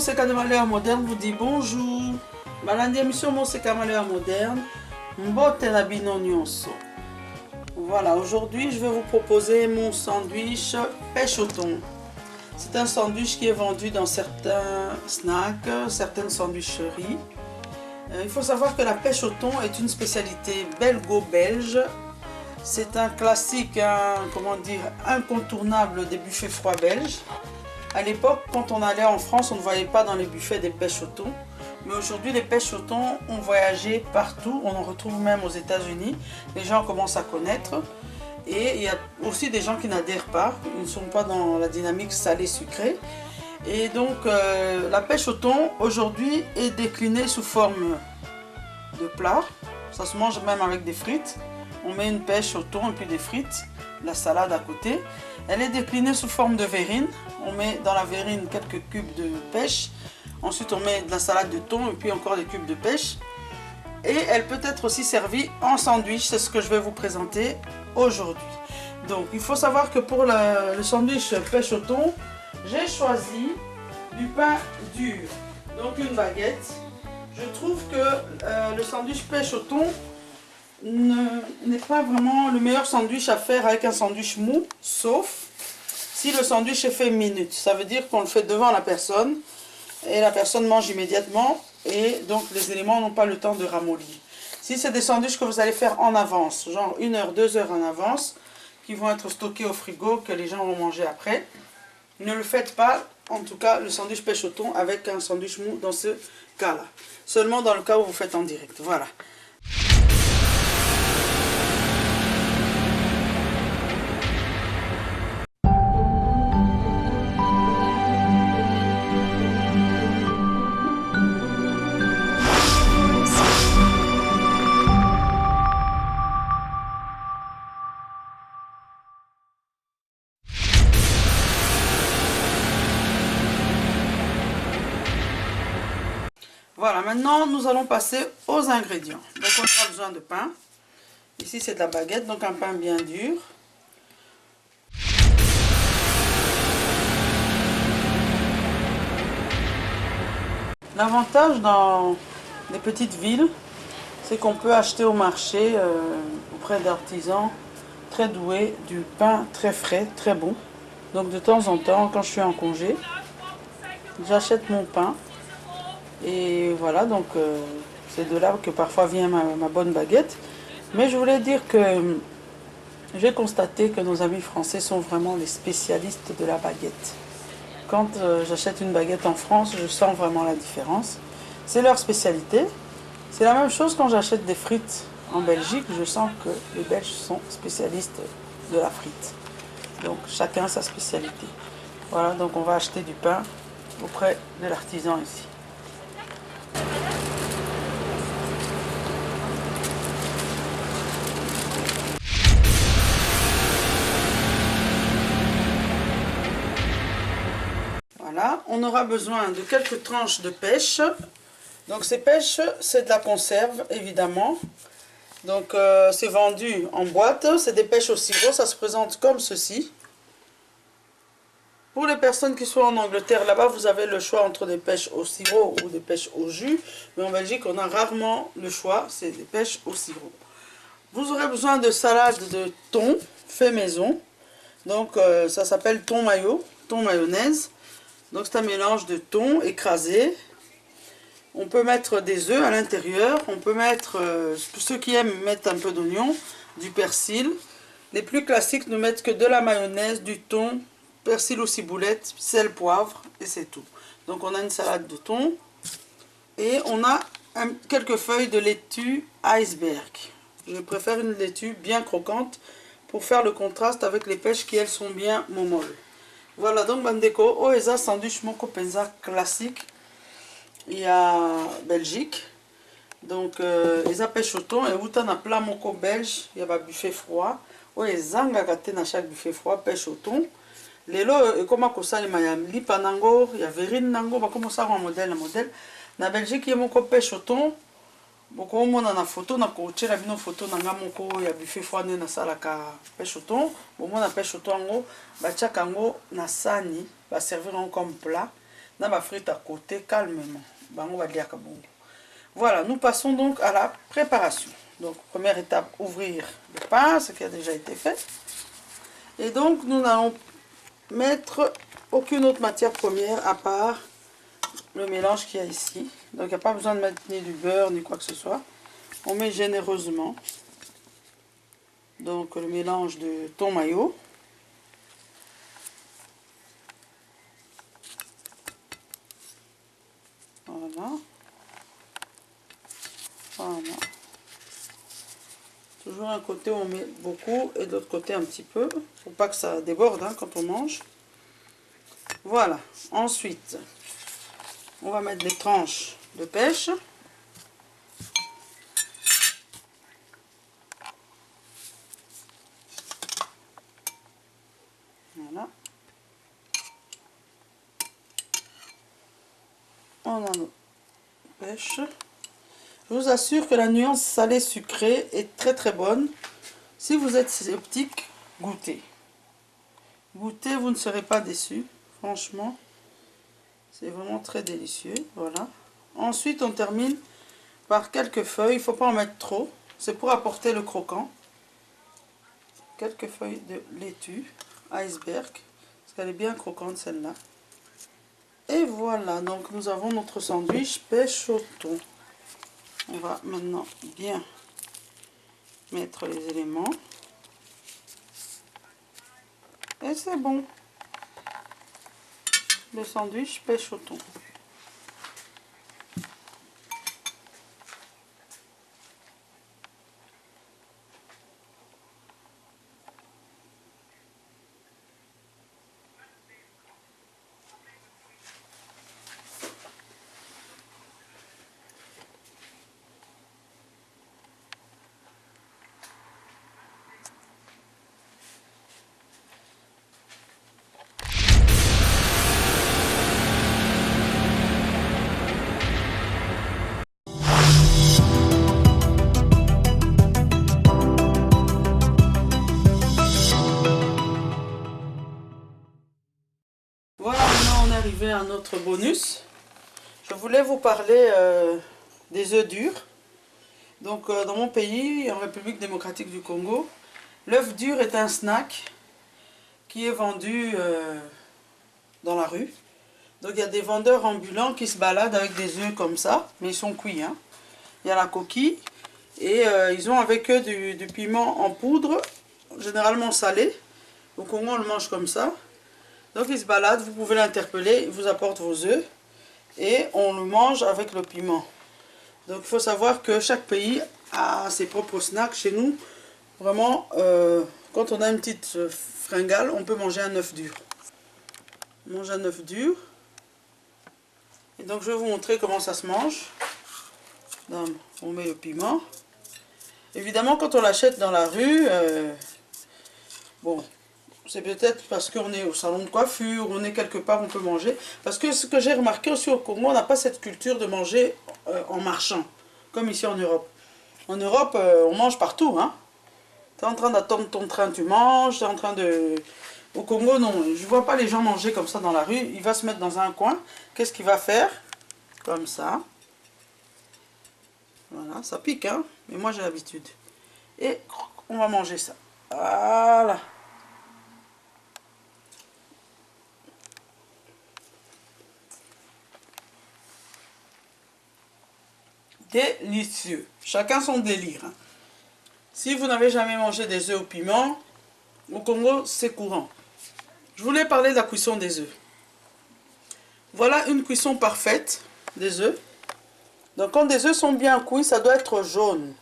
Moseka de Malheur Moderne vous dit bonjour. Malandi émission Moseka Malheur Moderne. Mbote na bino nyonso. Voilà, aujourd'hui je vais vous proposer mon sandwich pêche au thon. C'est un sandwich qui est vendu dans certains snacks, certaines sandwicheries. Il faut savoir que la pêche au thon est une spécialité belgo-belge. C'est un classique, comment dire, incontournable des buffets froids belges. À l'époque, quand on allait en France, on ne voyait pas dans les buffets des pêches au thon. Mais aujourd'hui, les pêches au thon ont voyagé partout. On en retrouve même aux États-Unis. Les gens commencent à connaître. Et il y a aussi des gens qui n'adhèrent pas. Ils ne sont pas dans la dynamique salée-sucrée. Et donc, la pêche au thon, aujourd'hui, est déclinée sous forme de plat. Ça se mange même avec des frites. On met une pêche au thon et puis des frites. La salade à côté. Elle est déclinée sous forme de verrine. On met dans la verrine quelques cubes de pêche. Ensuite, on met de la salade de thon et puis encore des cubes de pêche. Et elle peut être aussi servie en sandwich. C'est ce que je vais vous présenter aujourd'hui. Donc, il faut savoir que pour le sandwich pêche au thon, j'ai choisi du pain dur. Donc, une baguette. Je trouve que le sandwich pêche au thon n'est pas vraiment le meilleur sandwich à faire avec un sandwich mou, sauf si le sandwich est fait minute. Ça veut dire qu'on le fait devant la personne et la personne mange immédiatement et donc les éléments n'ont pas le temps de ramollir. Si c'est des sandwichs que vous allez faire en avance, genre 1 heure, 2 heures en avance, qui vont être stockés au frigo, que les gens vont manger après, ne le faites pas, en tout cas le sandwich pêche au thon avec un sandwich mou dans ce cas-là. Seulement dans le cas où vous faites en direct. Voilà. Voilà, maintenant nous allons passer aux ingrédients. Donc on aura besoin de pain. Ici c'est de la baguette, donc un pain bien dur. L'avantage dans les petites villes, c'est qu'on peut acheter au marché auprès d'artisans très doués du pain très frais, très bon. Donc de temps en temps, quand je suis en congé, j'achète mon pain. Et voilà, donc c'est de là que parfois vient ma bonne baguette. Mais je voulais dire que j'ai constaté que nos amis français sont vraiment les spécialistes de la baguette. Quand j'achète une baguette en France, je sens vraiment la différence. C'est leur spécialité. C'est la même chose quand j'achète des frites en Belgique. Je sens que les Belges sont spécialistes de la frite. Donc chacun sa spécialité. Voilà, donc on va acheter du pain auprès de l'artisan ici. Voilà, on aura besoin de quelques tranches de pêche. Donc ces pêches, c'est de la conserve évidemment. Donc c'est vendu en boîte, c'est des pêches au sirop, ça se présente comme ceci. Pour les personnes qui sont en Angleterre, là-bas vous avez le choix entre des pêches au sirop ou des pêches au jus. Mais en Belgique on a rarement le choix, c'est des pêches au sirop. Vous aurez besoin de salade de thon fait maison. Donc ça s'appelle thon mayo, thon mayonnaise. Donc c'est un mélange de thon écrasé. On peut mettre des œufs à l'intérieur. On peut mettre, ceux qui aiment mettre un peu d'oignon, du persil. Les plus classiques ne mettent que de la mayonnaise, du thon, persil ou ciboulette, sel, poivre et c'est tout. Donc on a une salade de thon. Et on a quelques feuilles de laitue iceberg. Je préfère une laitue bien croquante pour faire le contraste avec les pêches qui elles sont bien momolles. Voilà, donc bandeko, oeza sandwich moko penza classique. Il y a Belgique. Donc, eza pêche au thon et outa na plat moko belge, il y a buffet froid. Oeza ngakate na chaque buffet froid pêche au thon. Lelo ekoma kosalema ya lipa nango, ya verine nango, bakoma ça en modèle na modèle. Na Belgique, il y a moko pêche au thon. Boko omona na photo na kotiela bino photo na nga moko ya buffet froid ne na salaka pêche au thon. Bomona pêche au thon ngo batiaka ngo na sani, ba servir comme plat. na ma frite à côté calmement. Bango va dire kabongo. Voilà, nous passons donc à la préparation. Donc, première étape, ouvrir le pain, ce qui a déjà été fait. Et donc, nous n'allons mettre aucune autre matière première à part le mélange qu'il y a ici. Donc, il n'y a pas besoin de mettre ni du beurre, ni quoi que ce soit. On met généreusement. Donc, le mélange de thon mayo. Voilà. Voilà. Toujours un côté on met beaucoup et de l'autre côté un petit peu. Pour pas que ça déborde hein, quand on mange. Voilà. Ensuite, on va mettre des tranches de pêche. Voilà. On a nos pêches. Je vous assure que la nuance salée-sucrée est très très bonne. Si vous êtes sceptique, goûtez. Goûtez, vous ne serez pas déçus. Franchement, c'est vraiment très délicieux. Voilà. Ensuite, on termine par quelques feuilles. Il ne faut pas en mettre trop. C'est pour apporter le croquant. Quelques feuilles de laitue, iceberg. Parce qu'elle est bien croquante celle-là. Et voilà, donc nous avons notre sandwich pêche au thon. On va maintenant bien mettre les éléments. Et c'est bon. Le sandwich pêche au thon. Voilà, maintenant on est arrivé à notre bonus. Je voulais vous parler des œufs durs. Donc dans mon pays, en République démocratique du Congo, l'œuf dur est un snack qui est vendu dans la rue. Donc il y a des vendeurs ambulants qui se baladent avec des œufs comme ça, mais ils sont cuits. Hein. Il y a la coquille et ils ont avec eux du piment en poudre, généralement salé. Au Congo on le mange comme ça. Donc ils se baladent, vous pouvez l'interpeller, il vous apporte vos œufs et on le mange avec le piment. Donc il faut savoir que chaque pays a ses propres snacks. Chez nous, vraiment, quand on a une petite fringale, on peut manger un œuf dur. On mange un œuf dur. Et donc je vais vous montrer comment ça se mange. Donc, on met le piment. Évidemment, quand on l'achète dans la rue, bon, c'est peut-être parce qu'on est au salon de coiffure, on est quelque part, on peut manger. Parce que ce que j'ai remarqué aussi au Congo, on n'a pas cette culture de manger en marchant, comme ici en Europe. En Europe, on mange partout. Hein. Tu es en train d'attendre ton train, tu manges, tu es en train de... Au Congo, non, je ne vois pas les gens manger comme ça dans la rue. Il va se mettre dans un coin. Qu'est-ce qu'il va faire? Comme ça. Voilà, ça pique, hein, mais moi j'ai l'habitude. Et on va manger ça. Voilà. Délicieux. Chacun son délire. Hein. Si vous n'avez jamais mangé des œufs au piment, au Congo, c'est courant. Je voulais parler de la cuisson des œufs. Voilà une cuisson parfaite des œufs. Donc quand des œufs sont bien cuits, ça doit être jaune.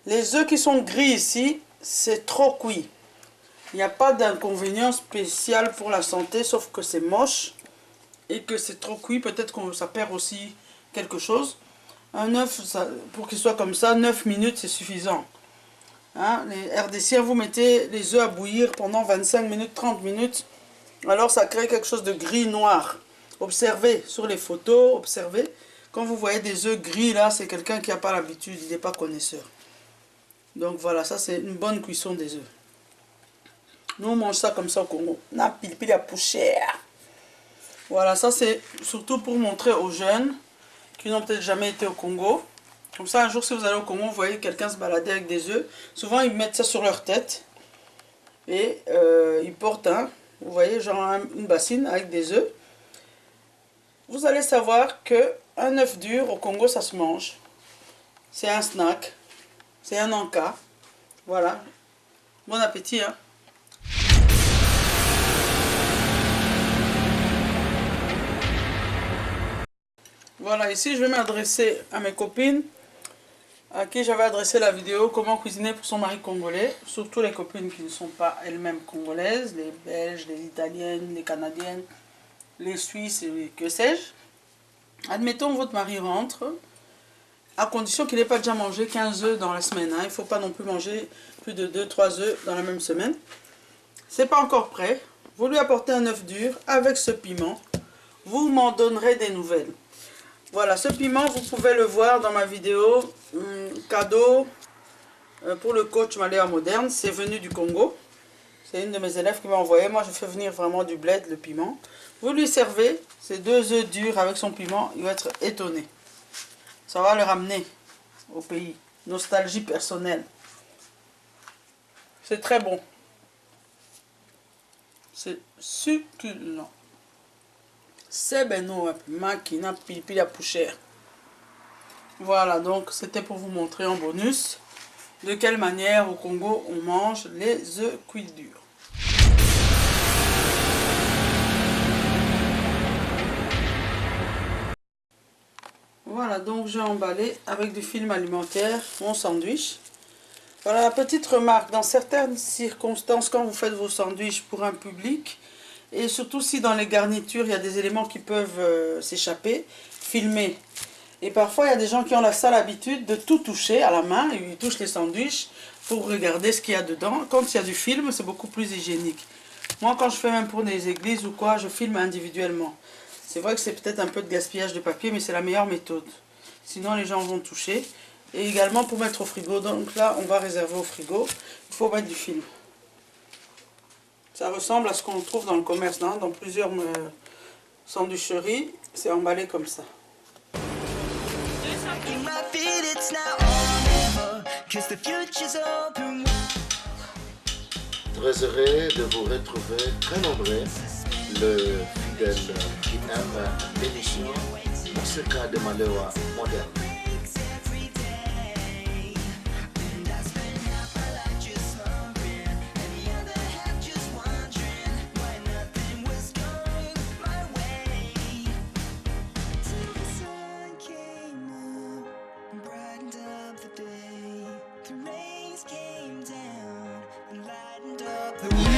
Les œufs qui sont gris ici, c'est trop cuit. Il n'y a pas d'inconvénient spécial pour la santé, sauf que c'est moche et que c'est trop cuit. Peut-être que ça perd aussi quelque chose. Un œuf, pour qu'il soit comme ça, 9 minutes, c'est suffisant. Hein, les RDC, vous mettez les œufs à bouillir pendant 25 minutes, 30 minutes. Alors ça crée quelque chose de gris-noir. Observez sur les photos, observez. Quand vous voyez des œufs gris là, c'est quelqu'un qui n'a pas l'habitude, il n'est pas connaisseur. Donc voilà, ça c'est une bonne cuisson des œufs. Nous on mange ça comme ça au Congo. Na pilipili ya poussière. Voilà, ça c'est surtout pour montrer aux jeunes qui n'ont peut-être jamais été au Congo. Comme ça, un jour, si vous allez au Congo, vous voyez quelqu'un se balader avec des œufs. Souvent, ils mettent ça sur leur tête. Et ils portent vous voyez, genre une bassine avec des œufs. Vous allez savoir que un œuf dur au Congo, ça se mange. C'est un snack. C'est un encas. Voilà. Bon appétit, hein. Voilà, ici je vais m'adresser à mes copines à qui j'avais adressé la vidéo comment cuisiner pour son mari congolais. Surtout les copines qui ne sont pas elles-mêmes congolaises, les belges, les italiennes, les canadiennes, les suisses et que sais-je. Admettons votre mari rentre, à condition qu'il n'ait pas déjà mangé 15 œufs dans la semaine. Hein. Il ne faut pas non plus manger plus de 2-3 œufs dans la même semaine. C'est pas encore prêt. Vous lui apportez un œuf dur avec ce piment. Vous m'en donnerez des nouvelles. Voilà, ce piment, vous pouvez le voir dans ma vidéo cadeau pour le coach Malheur Moderne. C'est venu du Congo. C'est une de mes élèves qui m'a envoyé. Moi, je fais venir vraiment du bled, le piment. Vous lui servez ces 2 œufs durs avec son piment. Il va être étonné. Ça va le ramener au pays. Nostalgie personnelle. C'est très bon. C'est succulent. C'est beno makina pipi à poussière. Voilà, donc c'était pour vous montrer en bonus de quelle manière au Congo on mange les œufs cuits durs. Voilà, donc j'ai emballé avec du film alimentaire mon sandwich. Voilà la petite remarque, dans certaines circonstances, quand vous faites vos sandwichs pour un public, et surtout si dans les garnitures il y a des éléments qui peuvent s'échapper, filmez. Et parfois il y a des gens qui ont la sale habitude de tout toucher à la main, ils touchent les sandwichs pour regarder ce qu'il y a dedans. Quand il y a du film, c'est beaucoup plus hygiénique. Moi quand je fais même pour des églises ou quoi, je filme individuellement. C'est vrai que c'est peut-être un peu de gaspillage de papier, mais c'est la meilleure méthode. Sinon les gens vont toucher. Et également pour mettre au frigo, donc là on va réserver au frigo, il faut mettre du film. Ça ressemble à ce qu'on trouve dans le commerce, hein, dans plusieurs sandwicheries, c'est emballé comme ça. Très heureux de vous retrouver, très nombreux, le fidèle qui aime l'émission, dans ce cas de Malheur Moderne. The